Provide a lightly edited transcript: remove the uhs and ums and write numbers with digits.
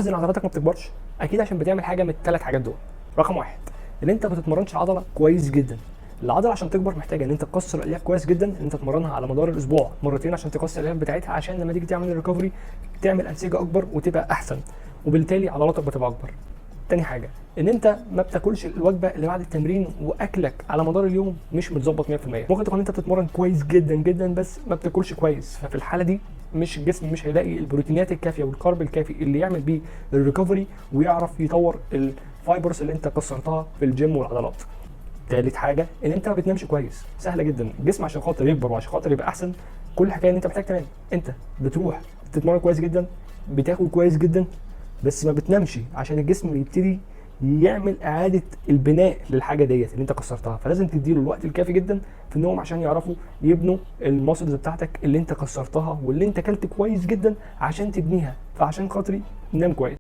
ان عضلاتك ما بتكبرش؟ اكيد عشان بتعمل حاجه من الثلاث حاجات دول. رقم واحد، ان انت ما بتتمرنش العضله كويس جدا. العضله عشان تكبر محتاجه ان انت تكسر الالياف كويس جدا، ان انت تمرنها على مدار الاسبوع مرتين عشان تكسر الالياف بتاعتها، عشان لما تيجي تعمل الريكفري تعمل انسجه اكبر وتبقى احسن، وبالتالي عضلاتك بتبقى اكبر. تاني حاجه، ان انت ما بتاكلش الوجبه اللي بعد التمرين، واكلك على مدار اليوم مش متظبط 100%. ممكن تكون انت بتتمرن كويس جدا جدا بس ما بتاكلش كويس، ففي الحاله دي مش الجسم مش هيلاقي البروتينات الكافيه والكارب الكافي اللي يعمل بيه الريكفري ويعرف يطور الفايبرز اللي انت كسرتها في الجيم والعضلات. تالت حاجه، ان انت ما بتنامش كويس. سهله جدا، الجسم عشان خاطر يكبر وعشان خاطر يبقى احسن، كل الحكايه ان انت محتاج تنام. انت بتروح تتمرن كويس جدا، بتاكل كويس جدا، بس ما بتنامش عشان الجسم يبتدي يعمل اعاده البناء للحاجه ديت اللي انت كسرتها. فلازم تديله الوقت الكافي جدا في النوم عشان يعرفوا يبنوا الماسلز بتاعتك اللي انت كسرتها واللي انت اكلت كويس جدا عشان تبنيها. فعشان خاطري نام كويس.